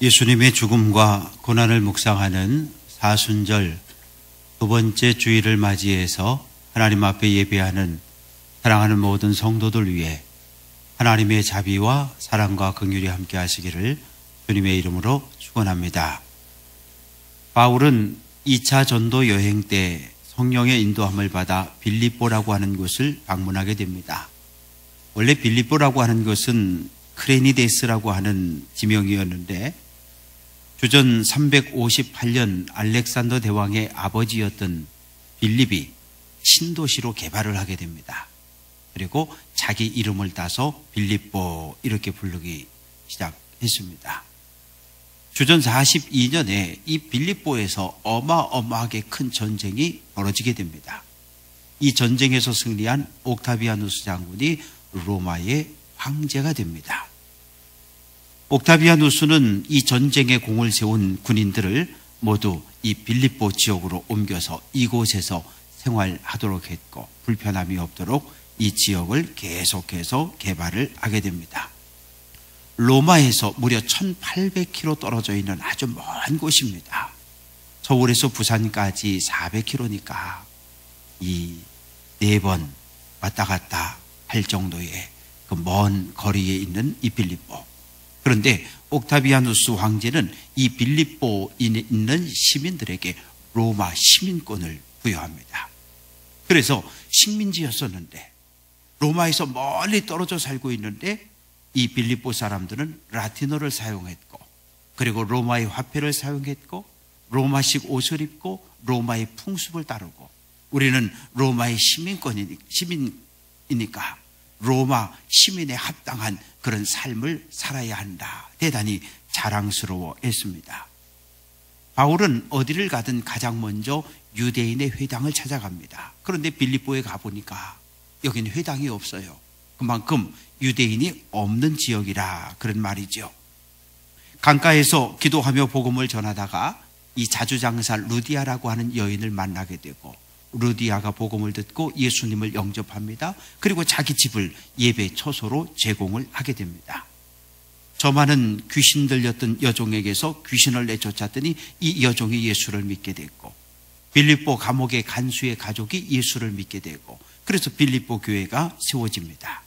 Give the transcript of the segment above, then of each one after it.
예수님의 죽음과 고난을 묵상하는 사순절 두 번째 주일을 맞이해서 하나님 앞에 예배하는 사랑하는 모든 성도들 위해 하나님의 자비와 사랑과 긍휼이 함께 하시기를 주님의 이름으로 축원합니다. 바울은 2차 전도 여행 때 성령의 인도함을 받아 빌립보라고 하는 곳을 방문하게 됩니다. 원래 빌립보라고 하는 것은 크레니데스라고 하는 지명이었는데 주전 358년 알렉산더 대왕의 아버지였던 빌립이 신도시로 개발을 하게 됩니다. 그리고 자기 이름을 따서 빌립보 이렇게 부르기 시작했습니다. 주전 42년에 이 빌립보에서 어마어마하게 큰 전쟁이 벌어지게 됩니다. 이 전쟁에서 승리한 옥타비아누스 장군이 로마의 황제가 됩니다. 옥타비아누스는 이 전쟁에 공을 세운 군인들을 모두 이 빌립보 지역으로 옮겨서 이곳에서 생활하도록 했고 불편함이 없도록 이 지역을 계속해서 개발을 하게 됩니다. 로마에서 무려 1800km 떨어져 있는 아주 먼 곳입니다. 서울에서 부산까지 400km니까 이 4번 왔다 갔다 할 정도의 그 먼 거리에 있는 이 빌립보. 그런데 옥타비아누스 황제는 이 빌립보에 있는 시민들에게 로마 시민권을 부여합니다. 그래서 식민지였었는데 로마에서 멀리 떨어져 살고 있는데 이 빌립보 사람들은 라틴어를 사용했고 그리고 로마의 화폐를 사용했고 로마식 옷을 입고 로마의 풍습을 따르고 우리는 로마의 시민이니까 로마 시민에 합당한 그런 삶을 살아야 한다. 대단히 자랑스러워했습니다. 바울은 어디를 가든 가장 먼저 유대인의 회당을 찾아갑니다. 그런데 빌립보에 가보니까 여긴 회당이 없어요. 그만큼 유대인이 없는 지역이라 그런 말이죠. 강가에서 기도하며 복음을 전하다가 이 자주장사 루디아라고 하는 여인을 만나게 되고 루디아가 복음을 듣고 예수님을 영접합니다. 그리고 자기 집을 예배 처소로 제공을 하게 됩니다. 저 많은 귀신 들렸던 여종에게서 귀신을 내쫓았더니 이 여종이 예수를 믿게 됐고 빌립보 감옥의 간수의 가족이 예수를 믿게 되고 그래서 빌립보 교회가 세워집니다.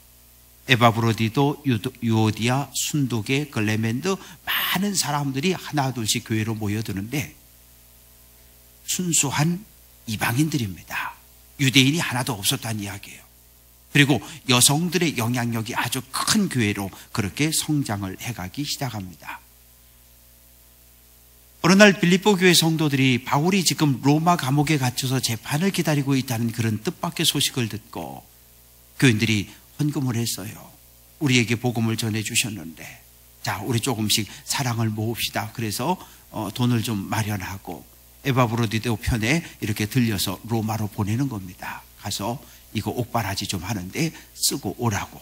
에바브로디도, 유오디아, 순두계, 글레멘드 많은 사람들이 하나둘씩 교회로 모여드는데 순수한 이방인들입니다. 유대인이 하나도 없었다는 이야기예요. 그리고 여성들의 영향력이 아주 큰 교회로 그렇게 성장을 해가기 시작합니다. 어느 날 빌립보 교회 성도들이 바울이 지금 로마 감옥에 갇혀서 재판을 기다리고 있다는 그런 뜻밖의 소식을 듣고 교인들이 헌금을 했어요. 우리에게 복음을 전해주셨는데 자 우리 조금씩 사랑을 모읍시다. 그래서 돈을 좀 마련하고 에바브로디도 편에 이렇게 들려서 로마로 보내는 겁니다. 가서 이거 옥바라지 좀 하는데 쓰고 오라고.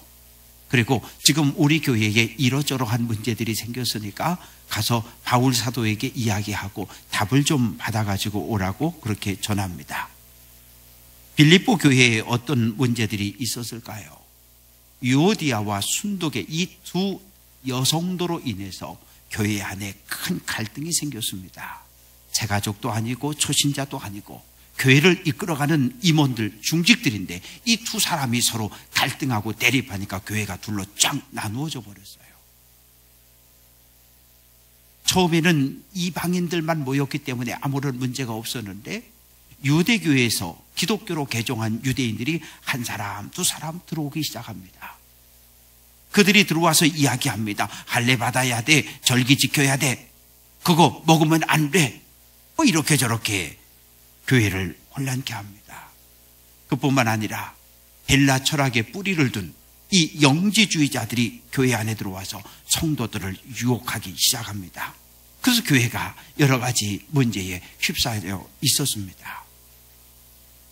그리고 지금 우리 교회에 이러저러한 문제들이 생겼으니까 가서 바울 사도에게 이야기하고 답을 좀 받아가지고 오라고 그렇게 전합니다. 빌립보 교회에 어떤 문제들이 있었을까요? 유오디아와 순두계 이 두 여성도로 인해서 교회 안에 큰 갈등이 생겼습니다. 제가족도 아니고 초신자도 아니고 교회를 이끌어가는 임원들, 중직들인데 이 두 사람이 서로 갈등하고 대립하니까 교회가 둘로 쫙 나누어져 버렸어요. 처음에는 이방인들만 모였기 때문에 아무런 문제가 없었는데 유대교회에서 기독교로 개종한 유대인들이 한 사람, 두 사람 들어오기 시작합니다. 그들이 들어와서 이야기합니다. 할례 받아야 돼, 절기 지켜야 돼, 그거 먹으면 안 돼, 뭐 이렇게 저렇게 교회를 혼란케 합니다. 그뿐만 아니라 헬라 철학에 뿌리를 둔 이 영지주의자들이 교회 안에 들어와서 성도들을 유혹하기 시작합니다. 그래서 교회가 여러 가지 문제에 휩싸여 있었습니다.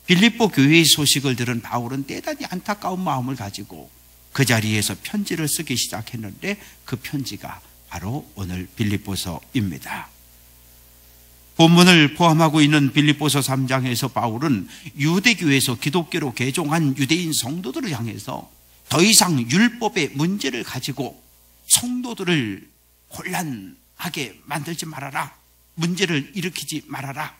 빌립보 교회의 소식을 들은 바울은 대단히 안타까운 마음을 가지고 그 자리에서 편지를 쓰기 시작했는데 그 편지가 바로 오늘 빌립보서입니다. 본문을 포함하고 있는 빌립보서 3장에서 바울은 유대교회에서 기독교로 개종한 유대인 성도들을 향해서 더 이상 율법의 문제를 가지고 성도들을 혼란하게 하게 만들지 말아라. 문제를 일으키지 말아라.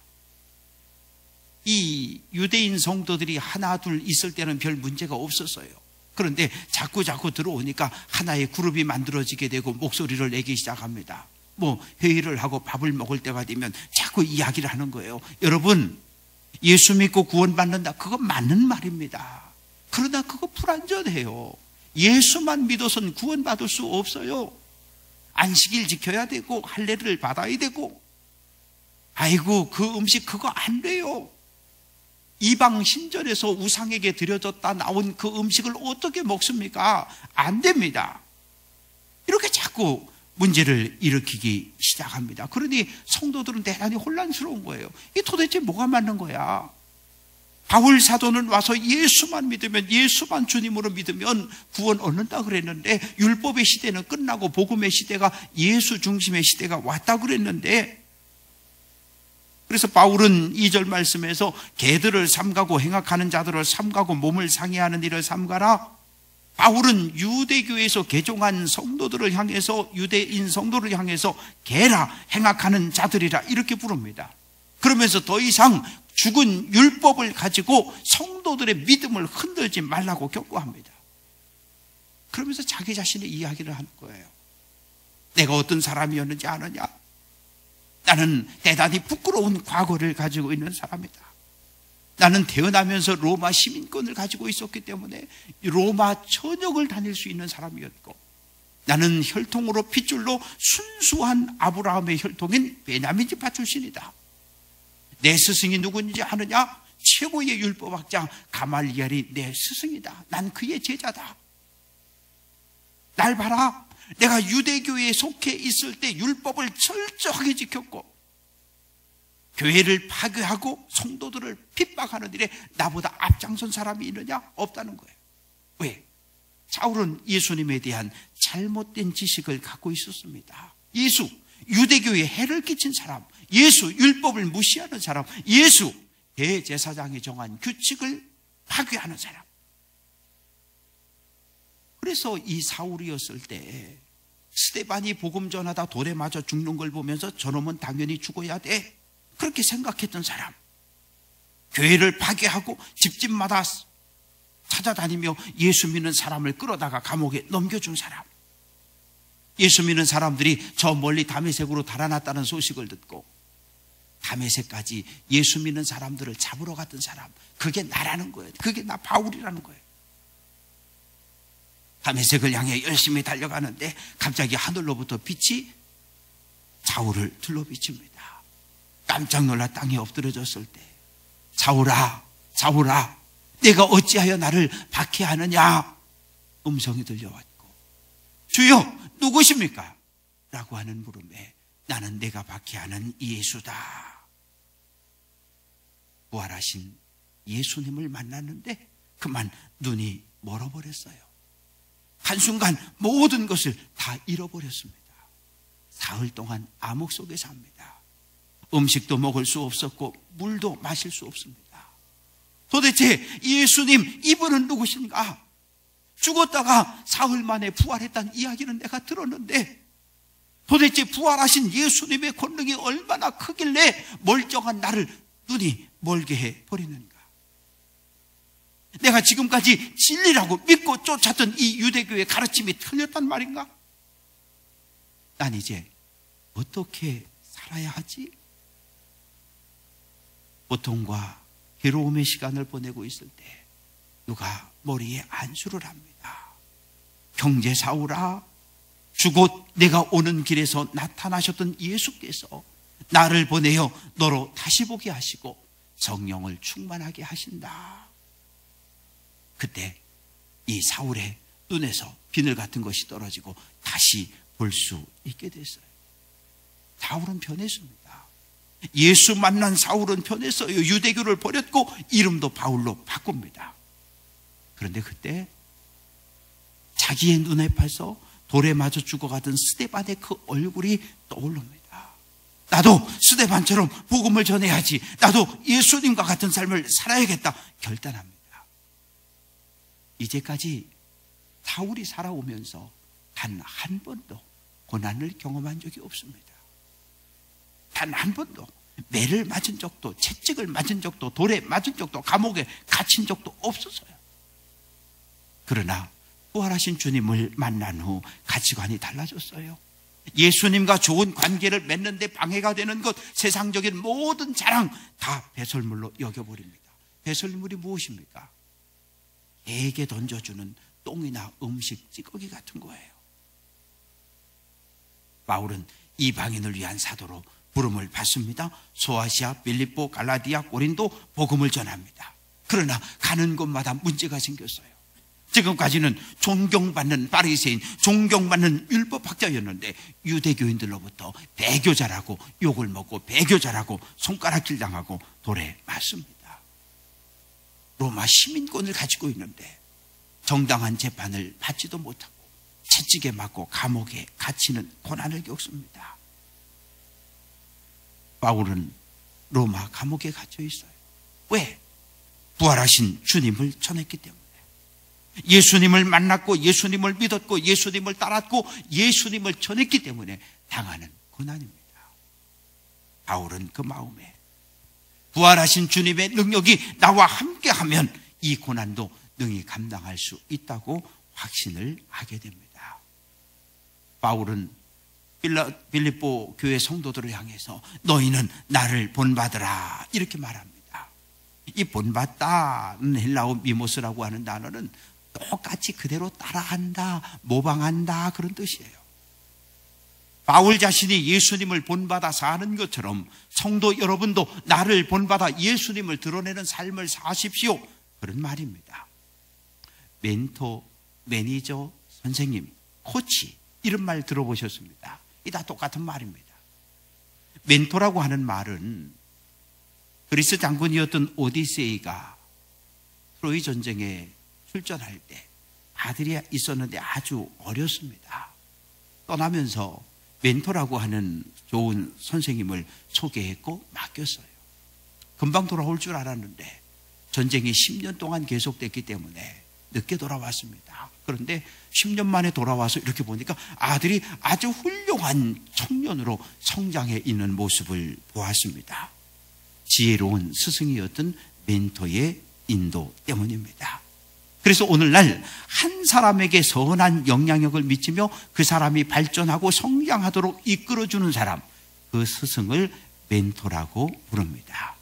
이 유대인 성도들이 하나 둘 있을 때는 별 문제가 없었어요. 그런데 자꾸 들어오니까 하나의 그룹이 만들어지게 되고 목소리를 내기 시작합니다. 회의를 하고 밥을 먹을 때가 되면 자꾸 이야기를 하는 거예요. 여러분, 예수 믿고 구원받는다, 그거 맞는 말입니다. 그러나 그거 불완전해요. 예수만 믿어서는 구원받을 수 없어요. 안식일 지켜야 되고 할례를 받아야 되고, 아이고 그 음식 그거 안 돼요. 이방 신전에서 우상에게 드려졌다 나온 그 음식을 어떻게 먹습니까? 안 됩니다. 이렇게 자꾸 문제를 일으키기 시작합니다. 그러니 성도들은 대단히 혼란스러운 거예요. 이 도대체 뭐가 맞는 거야? 바울 사도는 와서 예수만 믿으면, 예수만 주님으로 믿으면 구원 얻는다 그랬는데, 율법의 시대는 끝나고 복음의 시대가, 예수 중심의 시대가 왔다 그랬는데, 그래서 바울은 2절 말씀에서 개들을 삼가고 행악하는 자들을 삼가고 몸을 상해하는 일을 삼가라. 바울은 유대교에서 개종한 성도들을 향해서, 유대인 성도를 향해서 개라, 행악하는 자들이라 이렇게 부릅니다. 그러면서 더 이상 죽은 율법을 가지고 성도들의 믿음을 흔들지 말라고 경고합니다. 그러면서 자기 자신의 이야기를 하는 거예요. 내가 어떤 사람이었는지 아느냐? 나는 대단히 부끄러운 과거를 가지고 있는 사람이다. 나는 태어나면서 로마 시민권을 가지고 있었기 때문에 로마 전역을 다닐 수 있는 사람이었고, 나는 혈통으로 핏줄로 순수한 아브라함의 혈통인 베냐민 지파 출신이다. 내 스승이 누구인지 아느냐? 최고의 율법학자 가말리엘이 내 스승이다. 난 그의 제자다. 날 봐라. 내가 유대교에 속해 있을 때 율법을 철저하게 지켰고, 교회를 파괴하고 성도들을 핍박하는 일에 나보다 앞장선 사람이 있느냐? 없다는 거예요. 왜? 사울은 예수님에 대한 잘못된 지식을 갖고 있었습니다. 예수, 유대교에 해를 끼친 사람, 예수, 율법을 무시하는 사람, 예수, 대제사장이 정한 규칙을 파괴하는 사람. 그래서 이 사울이었을 때 스데반이 복음 전하다 돌에 맞아 죽는 걸 보면서 저놈은 당연히 죽어야 돼, 그렇게 생각했던 사람, 교회를 파괴하고 집집마다 찾아다니며 예수 믿는 사람을 끌어다가 감옥에 넘겨준 사람, 예수 믿는 사람들이 저 멀리 다메섹으로 달아났다는 소식을 듣고 다메섹까지 예수 믿는 사람들을 잡으러 갔던 사람, 그게 나라는 거예요. 그게 나 바울이라는 거예요. 다메섹을 향해 열심히 달려가는데 갑자기 하늘로부터 빛이 사울을 둘러비칩니다. 깜짝 놀라 땅에 엎드려졌을 때, 사울아, 사울아, 내가 어찌하여 나를 박해하느냐? 음성이 들려왔고, 주여 누구십니까? 라고 하는 물음에 나는 내가 박해하는 예수다. 부활하신 예수님을 만났는데 그만 눈이 멀어버렸어요. 한순간 모든 것을 다 잃어버렸습니다. 사흘 동안 암흑 속에 삽니다. 음식도 먹을 수 없었고 물도 마실 수 없습니다. 도대체 예수님 이분은 누구신가? 죽었다가 사흘 만에 부활했다는 이야기는 내가 들었는데, 도대체 부활하신 예수님의 권능이 얼마나 크길래 멀쩡한 나를 눈이 멀게 해버리는가? 내가 지금까지 진리라고 믿고 쫓았던 이 유대교의 가르침이 틀렸단 말인가? 난 이제 어떻게 살아야 하지? 고통과 괴로움의 시간을 보내고 있을 때 누가 머리에 안수를 합니다. 형제 사울아, 주곧 내가 오는 길에서 나타나셨던 예수께서 나를 보내어 너로 다시 보게 하시고 성령을 충만하게 하신다. 그때 이 사울의 눈에서 비늘 같은 것이 떨어지고 다시 볼 수 있게 됐어요. 사울은 변했습니다. 예수 만난 사울은 변했어요. 유대교를 버렸고 이름도 바울로 바꿉니다. 그런데 그때 자기의 눈에 봐서 돌에 맞아 죽어가던 스데반의 그 얼굴이 떠오릅니다. 나도 스데반처럼 복음을 전해야지, 나도 예수님과 같은 삶을 살아야겠다 결단합니다. 이제까지 사울이 살아오면서 단 한 번도 고난을 경험한 적이 없습니다. 단 한 번도 매를 맞은 적도, 채찍을 맞은 적도, 돌에 맞은 적도, 감옥에 갇힌 적도 없었어요. 그러나 부활하신 주님을 만난 후 가치관이 달라졌어요. 예수님과 좋은 관계를 맺는데 방해가 되는 것, 세상적인 모든 자랑 다 배설물로 여겨버립니다. 배설물이 무엇입니까? 개에게 던져주는 똥이나 음식, 찌꺼기 같은 거예요. 바울은 이방인을 위한 사도로 부름을 받습니다. 소아시아, 빌립보, 갈라디아, 고린도 복음을 전합니다. 그러나 가는 곳마다 문제가 생겼어요. 지금까지는 존경받는 바리새인, 존경받는 율법학자였는데 유대교인들로부터 배교자라고 욕을 먹고 배교자라고 손가락질 당하고 돌에 맞습니다. 로마 시민권을 가지고 있는데 정당한 재판을 받지도 못하고 채찍에 맞고 감옥에 갇히는 고난을 겪습니다. 바울은 로마 감옥에 갇혀 있어요. 왜? 부활하신 주님을 전했기 때문에. 예수님을 만났고 예수님을 믿었고 예수님을 따랐고 예수님을 전했기 때문에 당하는 고난입니다. 바울은 그 마음에 부활하신 주님의 능력이 나와 함께하면 이 고난도 능히 감당할 수 있다고 확신을 하게 됩니다. 바울은 빌립보 교회 성도들을 향해서 너희는 나를 본받으라 이렇게 말합니다. 이 본받다는 헬라어 미모스라고 하는 단어는 똑같이 그대로 따라한다, 모방한다 그런 뜻이에요. 바울 자신이 예수님을 본받아 사는 것처럼 성도 여러분도 나를 본받아 예수님을 드러내는 삶을 사십시오 그런 말입니다. 멘토, 매니저, 선생님, 코치 이런 말 들어보셨습니다. 이 다 똑같은 말입니다. 멘토라고 하는 말은 그리스 장군이었던 오디세이가 트로이 전쟁에 출전할 때 아들이 있었는데 아주 어렸습니다. 떠나면서 멘토라고 하는 좋은 선생님을 소개했고 맡겼어요. 금방 돌아올 줄 알았는데 전쟁이 10년 동안 계속됐기 때문에 늦게 돌아왔습니다. 그런데 10년 만에 돌아와서 이렇게 보니까 아들이 아주 훌륭한 청년으로 성장해 있는 모습을 보았습니다. 지혜로운 스승이었던 멘토의 인도 때문입니다. 그래서 오늘날 한 사람에게 선한 영향력을 미치며 그 사람이 발전하고 성장하도록 이끌어주는 사람, 그 스승을 멘토라고 부릅니다.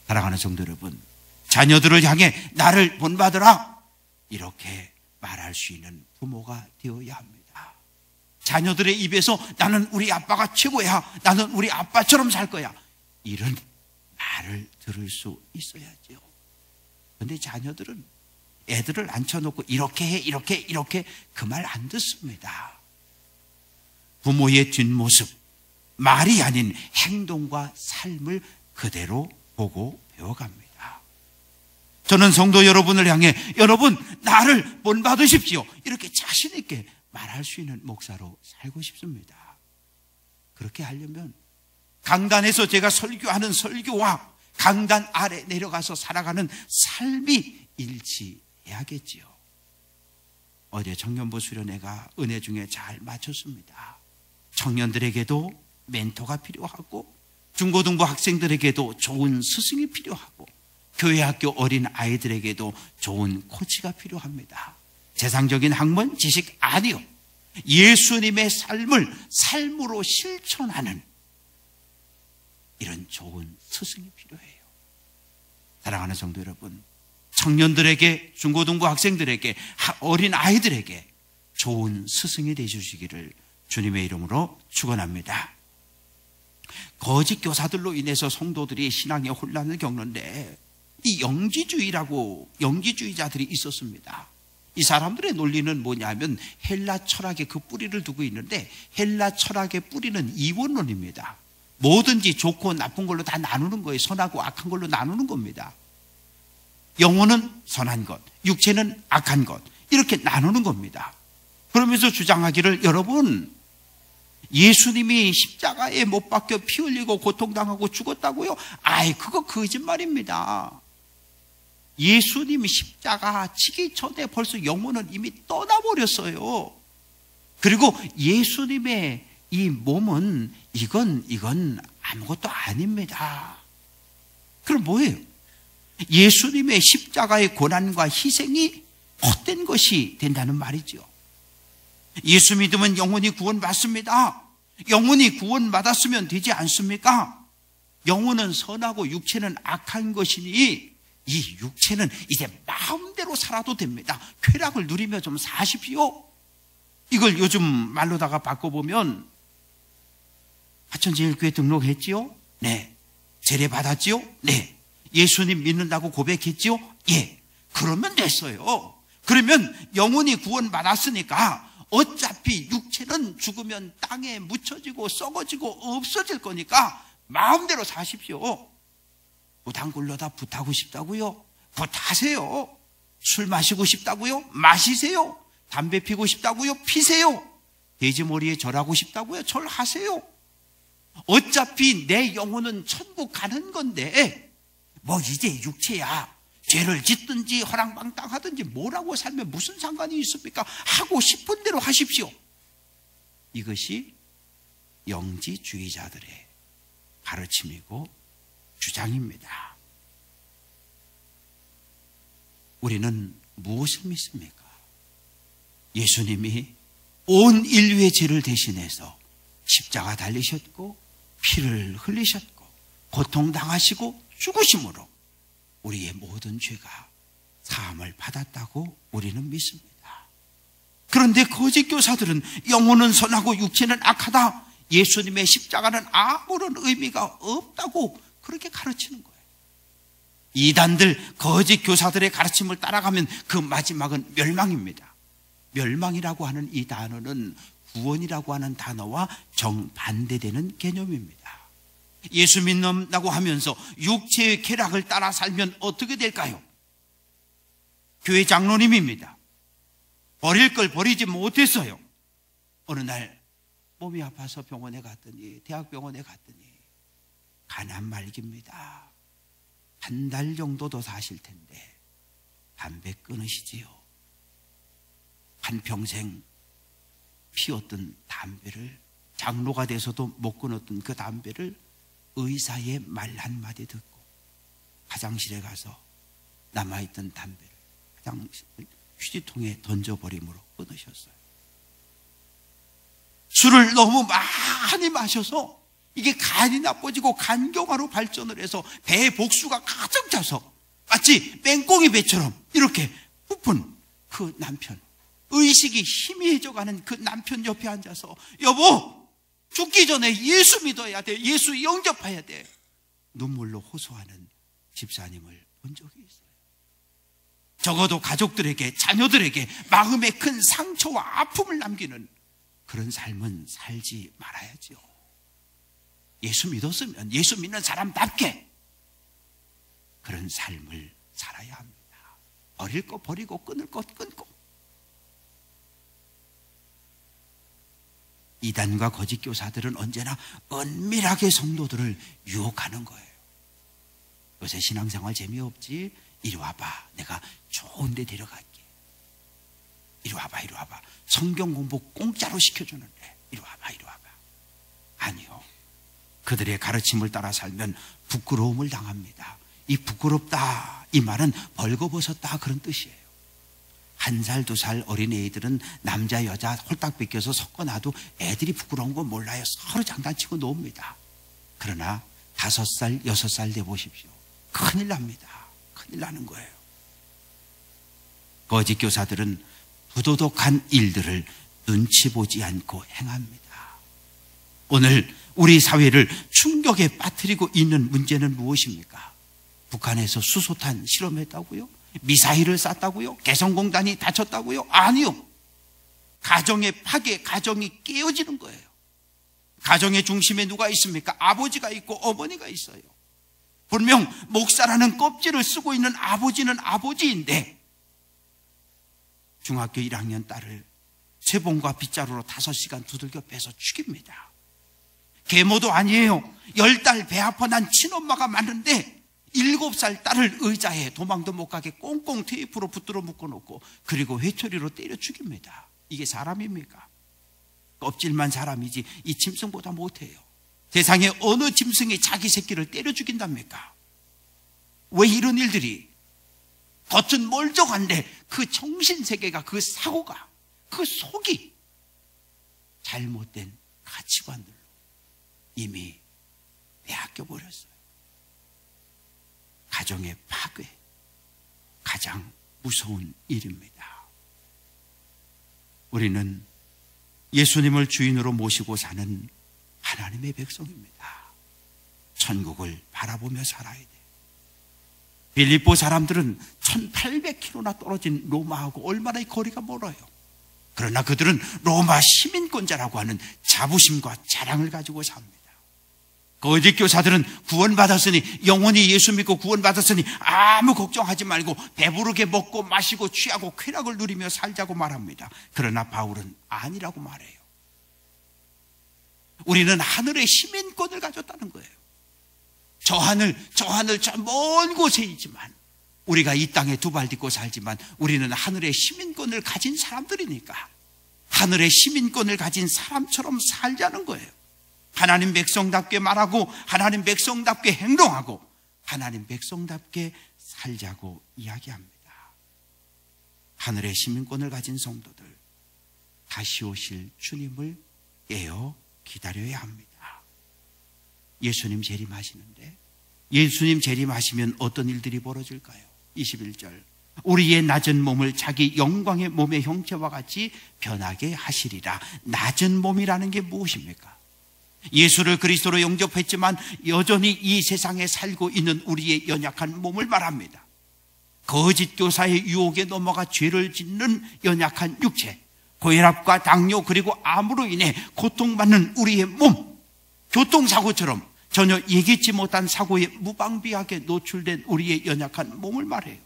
사랑하는 성도 여러분, 자녀들을 향해 나를 본받으라 이렇게 말할 수 있는 부모가 되어야 합니다. 자녀들의 입에서 나는 우리 아빠가 최고야, 나는 우리 아빠처럼 살 거야, 이런 말을 들을 수 있어야죠. 그런데 자녀들은 애들을 앉혀놓고 이렇게 해, 이렇게 그 말 안 듣습니다. 부모의 뒷모습, 말이 아닌 행동과 삶을 그대로 보고 배워갑니다. 저는 성도 여러분을 향해 여러분 나를 본받으십시오 이렇게 자신 있게 말할 수 있는 목사로 살고 싶습니다. 그렇게 하려면 강단에서 제가 설교하는 설교와 강단 아래 내려가서 살아가는 삶이 일치해야겠지요. 어제 청년부 수련회가 은혜 중에 잘 마쳤습니다. 청년들에게도 멘토가 필요하고 중고등부 학생들에게도 좋은 스승이 필요하고 교회 학교 어린 아이들에게도 좋은 코치가 필요합니다. 세상적인 학문, 지식 아니요. 예수님의 삶을 삶으로 실천하는 이런 좋은 스승이 필요해요. 사랑하는 성도 여러분, 청년들에게, 중고등부 학생들에게, 어린 아이들에게 좋은 스승이 되주시기를 주님의 이름으로 축원합니다. 거짓 교사들로 인해서 성도들이 신앙의 혼란을 겪는데 이 영지주의자들이 있었습니다. 이 사람들의 논리는 뭐냐면 헬라 철학의 그 뿌리를 두고 있는데 헬라 철학의 뿌리는 이원론입니다. 뭐든지 좋고 나쁜 걸로 다 나누는 거예요. 선하고 악한 걸로 나누는 겁니다. 영혼은 선한 것, 육체는 악한 것 이렇게 나누는 겁니다. 그러면서 주장하기를 여러분 예수님이 십자가에 못 박혀 피 흘리고 고통당하고 죽었다고요? 아이 그거 거짓말입니다. 예수님이 십자가 치기 전에 벌써 영혼은 이미 떠나버렸어요. 그리고 예수님의 이 몸은 이건 아무것도 아닙니다. 그럼 뭐예요? 예수님의 십자가의 고난과 희생이 헛된 것이 된다는 말이죠. 예수 믿으면 영혼이 구원받습니다. 영혼이 구원받았으면 되지 않습니까? 영혼은 선하고 육체는 악한 것이니 이 육체는 이제 마음대로 살아도 됩니다. 쾌락을 누리며 좀 사십시오. 이걸 요즘 말로다가 바꿔보면 하천제일교회 등록했지요? 네. 세례 받았지요? 네. 예수님 믿는다고 고백했지요? 예. 그러면 됐어요. 그러면 영혼이 구원받았으니까 어차피 육체는 죽으면 땅에 묻혀지고 썩어지고 없어질 거니까 마음대로 사십시오. 부당굴러다 붓하고 싶다고요? 붓하세요. 술 마시고 싶다고요? 마시세요. 담배 피고 싶다고요? 피세요. 돼지머리에 절하고 싶다고요? 절하세요. 어차피 내 영혼은 천국 가는 건데 뭐 이제 육체야 죄를 짓든지 허랑방탕하든지 뭐라고 살면 무슨 상관이 있습니까? 하고 싶은 대로 하십시오. 이것이 영지주의자들의 가르침이고 주장입니다. 우리는 무엇을 믿습니까? 예수님이 온 인류의 죄를 대신해서 십자가 달리셨고 피를 흘리셨고 고통당하시고 죽으심으로 우리의 모든 죄가 사함을 받았다고 우리는 믿습니다. 그런데 거짓 교사들은 영혼은 선하고 육체는 악하다, 예수님의 십자가는 아무런 의미가 없다고 그렇게 가르치는 거예요. 이단들, 거짓 교사들의 가르침을 따라가면 그 마지막은 멸망입니다. 멸망이라고 하는 이 단어는 구원이라고 하는 단어와 정반대되는 개념입니다. 예수 믿는다고 하면서 육체의 쾌락을 따라 살면 어떻게 될까요? 교회 장로님입니다. 버릴 걸 버리지 못했어요. 어느 날 몸이 아파서 병원에 갔더니, 대학병원에 갔더니 가난 말기입니다. 한 달 정도 더 사실 텐데 담배 끊으시지요. 한평생 피웠던 담배를, 장로가 돼서도 못 끊었던 그 담배를 의사의 말 한마디 듣고 화장실에 가서 남아있던 담배를 화장실 휴지통에 던져버림으로 끊으셨어요. 술을 너무 많이 마셔서 이게 간이 나빠지고 간경화로 발전을 해서 배에 복수가 가득 차서 마치 맹꽁이 배처럼 이렇게 부푼 그 남편, 의식이 희미해져가는 그 남편 옆에 앉아서 여보, 죽기 전에 예수 믿어야 돼, 예수 영접해야 돼, 눈물로 호소하는 집사님을 본 적이 있어요. 적어도 가족들에게, 자녀들에게 마음에 큰 상처와 아픔을 남기는 그런 삶은 살지 말아야죠. 예수 믿었으면 예수 믿는 사람답게 그런 삶을 살아야 합니다. 버릴 거 버리고 끊을 것 끊고. 이단과 거짓 교사들은 언제나 은밀하게 성도들을 유혹하는 거예요. 요새 신앙생활 재미없지? 이리 와봐, 내가 좋은 데 데려갈게. 이리 와봐, 이리 와봐, 성경 공부 공짜로 시켜주는데 이리 와봐, 이리 와봐. 아니요, 그들의 가르침을 따라 살면 부끄러움을 당합니다. 이 부끄럽다, 이 말은 벌거벗었다 그런 뜻이에요. 1살, 2살 어린애들은 남자 여자 홀딱 벗겨서 섞어놔도 애들이 부끄러운 거 몰라요. 서로 장난치고 놉니다. 그러나 5살, 6살 돼 보십시오. 큰일 납니다. 큰일 나는 거예요. 거짓 교사들은 부도덕한 일들을 눈치 보지 않고 행합니다. 오늘 우리 사회를 충격에 빠뜨리고 있는 문제는 무엇입니까? 북한에서 수소탄 실험했다고요? 미사일을 쐈다고요? 개성공단이 다쳤다고요? 아니요. 가정의 파괴, 가정이 깨어지는 거예요. 가정의 중심에 누가 있습니까? 아버지가 있고 어머니가 있어요. 분명 목사라는 껍질을 쓰고 있는 아버지는 아버지인데 중학교 1학년 딸을 쇠봉과 빗자루로 5시간 두들겨 패서 죽입니다. 계모도 아니에요. 10달 배 아파 난 친엄마가 맞는데 7살 딸을 의자에 도망도 못 가게 꽁꽁 테이프로 붙들어 묶어놓고 그리고 회초리로 때려 죽입니다. 이게 사람입니까? 껍질만 사람이지 이 짐승보다 못해요. 세상에 어느 짐승이 자기 새끼를 때려 죽인답니까? 왜 이런 일들이? 겉은 멀쩡한데 그 정신세계가, 그 사고가, 그 속이 잘못된 가치관들로 이미 빼앗겨 버렸어요. 가정의 파괴, 가장 무서운 일입니다. 우리는 예수님을 주인으로 모시고 사는 하나님의 백성입니다. 천국을 바라보며 살아야 돼요. 빌립보 사람들은 1800km나 떨어진 로마하고 얼마나 거리가 멀어요. 그러나 그들은 로마 시민권자라고 하는 자부심과 자랑을 가지고 삽니다. 거짓 교사들은 구원받았으니, 영원히 예수 믿고 구원받았으니 아무 걱정하지 말고 배부르게 먹고 마시고 취하고 쾌락을 누리며 살자고 말합니다. 그러나 바울은 아니라고 말해요. 우리는 하늘의 시민권을 가졌다는 거예요. 저 하늘 저 먼 곳에 있지만, 우리가 이 땅에 두 발 딛고 살지만 우리는 하늘의 시민권을 가진 사람들이니까 하늘의 시민권을 가진 사람처럼 살자는 거예요. 하나님 백성답게 말하고, 하나님 백성답게 행동하고, 하나님 백성답게 살자고 이야기합니다. 하늘의 시민권을 가진 성도들, 다시 오실 주님을 깨어 기다려야 합니다. 예수님 재림하시는데, 예수님 재림하시면 어떤 일들이 벌어질까요? 21절, 우리의 낮은 몸을 자기 영광의 몸의 형체와 같이 변하게 하시리라. 낮은 몸이라는 게 무엇입니까? 예수를 그리스도로 영접했지만 여전히 이 세상에 살고 있는 우리의 연약한 몸을 말합니다. 거짓 교사의 유혹에 넘어가 죄를 짓는 연약한 육체, 고혈압과 당뇨 그리고 암으로 인해 고통받는 우리의 몸, 교통사고처럼 전혀 예기치 못한 사고에 무방비하게 노출된 우리의 연약한 몸을 말해요.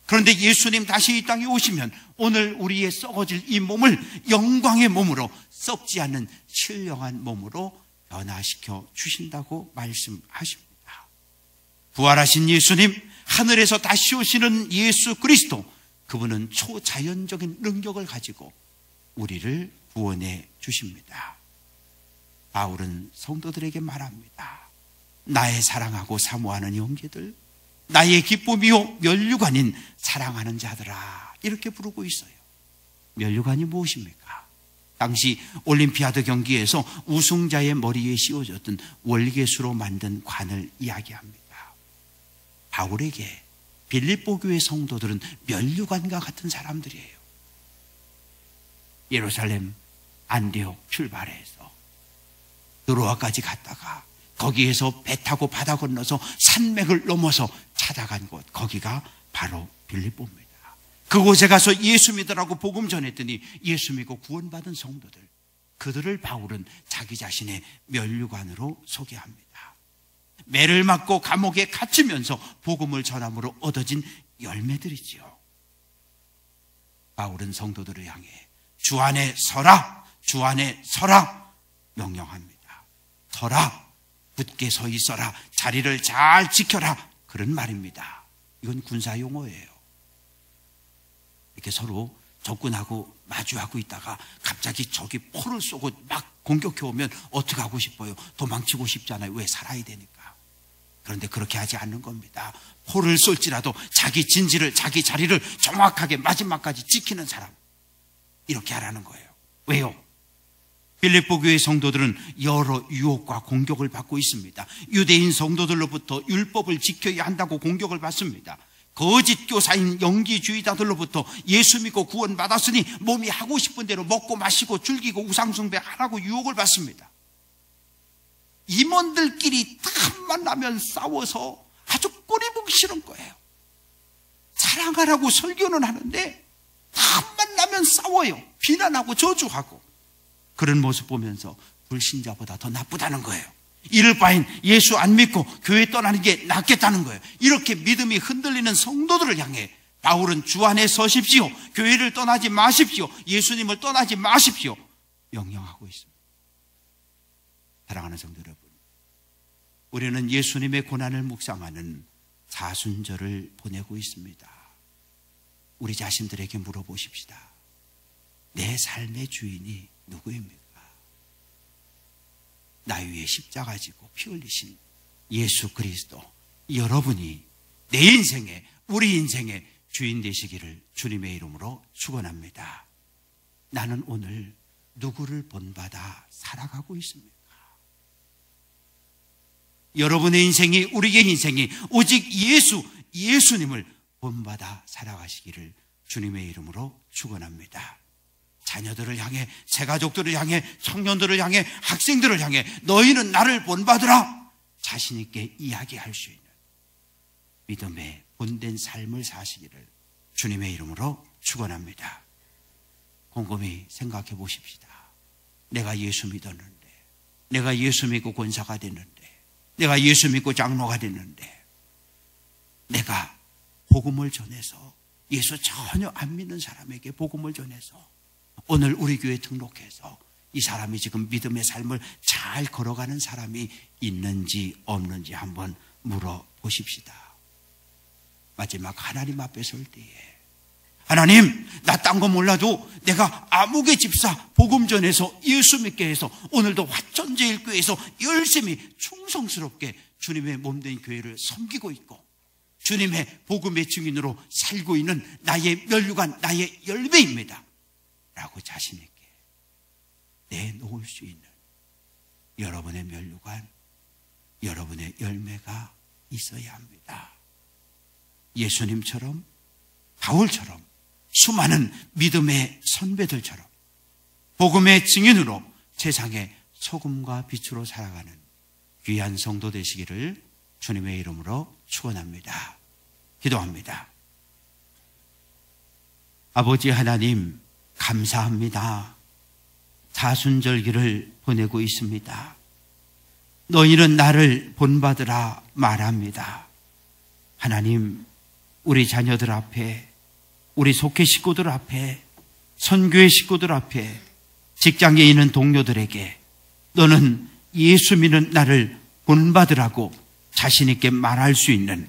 그런데 예수님 다시 이 땅에 오시면 오늘 우리의 썩어질 이 몸을 영광의 몸으로, 썩지 않는 신령한 몸으로 변화시켜 주신다고 말씀하십니다. 부활하신 예수님, 하늘에서 다시 오시는 예수 그리스도, 그분은 초자연적인 능력을 가지고 우리를 구원해 주십니다. 바울은 성도들에게 말합니다. 나의 사랑하고 사모하는 형제들, 나의 기쁨이요 면류관인 사랑하는 자들아, 이렇게 부르고 있어요. 면류관이 무엇입니까? 당시 올림피아드 경기에서 우승자의 머리에 씌워졌던 월계수로 만든 관을 이야기합니다. 바울에게 빌립보 교회 성도들은 면류관과 같은 사람들이에요. 예루살렘 안디옥 출발해서 드로아까지 갔다가 거기에서 배 타고 바다 건너서 산맥을 넘어서 찾아간 곳, 거기가 바로 빌립보입니다. 그곳에 가서 예수 믿으라고 복음 전했더니 예수 믿고 구원받은 성도들, 그들을 바울은 자기 자신의 면류관으로 소개합니다. 매를 맞고 감옥에 갇히면서 복음을 전함으로 얻어진 열매들이지요. 바울은 성도들을 향해 주 안에 서라, 주 안에 서라 명령합니다. 서라, 굳게 서 있어라, 자리를 잘 지켜라, 그런 말입니다. 이건 군사 용어예요. 이렇게 서로 접근하고 마주하고 있다가 갑자기 적이 포를 쏘고 막 공격해 오면 어떻게 하고 싶어요? 도망치고 싶잖아요. 왜? 살아야 되니까. 그런데 그렇게 하지 않는 겁니다. 포를 쏠지라도 자기 진지를, 자기 자리를 정확하게 마지막까지 지키는 사람, 이렇게 하라는 거예요. 왜요? 빌립보 교회 성도들은 여러 유혹과 공격을 받고 있습니다. 유대인 성도들로부터 율법을 지켜야 한다고 공격을 받습니다. 거짓 교사인 영기주의자들로부터 예수 믿고 구원받았으니 몸이 하고 싶은 대로 먹고 마시고 즐기고 우상숭배하라고 유혹을 받습니다. 임원들끼리 탐만 나면 싸워서 아주 꼴이 보기 싫은 거예요. 사랑하라고 설교는 하는데 탐만 나면 싸워요. 비난하고 저주하고. 그런 모습 보면서 불신자보다 더 나쁘다는 거예요. 이럴 바엔 예수 안 믿고 교회 떠나는 게 낫겠다는 거예요. 이렇게 믿음이 흔들리는 성도들을 향해 바울은 주 안에 서십시오, 교회를 떠나지 마십시오, 예수님을 떠나지 마십시오 명령하고 있습니다. 사랑하는 성도 여러분, 우리는 예수님의 고난을 묵상하는 사순절을 보내고 있습니다. 우리 자신들에게 물어보십시다. 내 삶의 주인이 누구입니까? 나 위에 십자가 지고 피 흘리신 예수 그리스도, 여러분이 내 인생에, 우리 인생의 주인 되시기를 주님의 이름으로 축원합니다. 나는 오늘 누구를 본받아 살아가고 있습니까? 여러분의 인생이, 우리의 인생이 오직 예수님을 본받아 살아가시기를 주님의 이름으로 축원합니다. 자녀들을 향해, 새가족들을 향해, 청년들을 향해, 학생들을 향해 너희는 나를 본받으라 자신 있게 이야기할 수 있는 믿음의 본된 삶을 사시기를 주님의 이름으로 축원합니다. 곰곰이 생각해 보십시다. 내가 예수 믿었는데, 내가 예수 믿고 권사가 됐는데, 내가 예수 믿고 장로가 됐는데, 내가 복음을 전해서 예수 전혀 안 믿는 사람에게 복음을 전해서 오늘 우리 교회에 등록해서 이 사람이 지금 믿음의 삶을 잘 걸어가는 사람이 있는지 없는지 한번 물어보십시다. 마지막 하나님 앞에 설 때에, 하나님, 나 딴 거 몰라도 내가 아무개 집사 복음 전해서 예수 믿게 해서 오늘도 화천제일교회에서 열심히 충성스럽게 주님의 몸된 교회를 섬기고 있고 주님의 복음의 증인으로 살고 있는 나의 면류관, 나의 열매입니다 라고 자신 있게 내놓을 수 있는 여러분의 면류관, 여러분의 열매가 있어야 합니다. 예수님처럼, 바울처럼, 수많은 믿음의 선배들처럼 복음의 증인으로 세상의 소금과 빛으로 살아가는 귀한 성도 되시기를 주님의 이름으로 축원합니다. 기도합니다. 아버지 하나님, 감사합니다. 사순절기를 보내고 있습니다. 너희는 나를 본받으라 말합니다. 하나님, 우리 자녀들 앞에, 우리 속회 식구들 앞에, 선교회 식구들 앞에, 직장에 있는 동료들에게 너는 예수 믿는 나를 본받으라고 자신 있게 말할 수 있는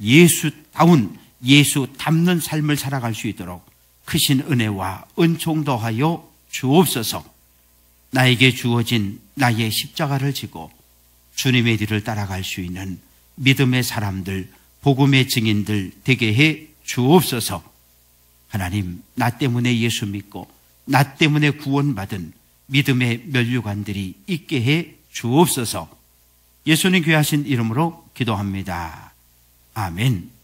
예수다운, 예수 닮는 삶을 살아갈 수 있도록 크신 은혜와 은총 더하여 주옵소서. 나에게 주어진 나의 십자가를 지고 주님의 뒤를 따라갈 수 있는 믿음의 사람들, 복음의 증인들 되게 해 주옵소서. 하나님, 나 때문에 예수 믿고 나 때문에 구원받은 믿음의 면류관들이 있게 해 주옵소서. 예수님 귀하신 이름으로 기도합니다. 아멘.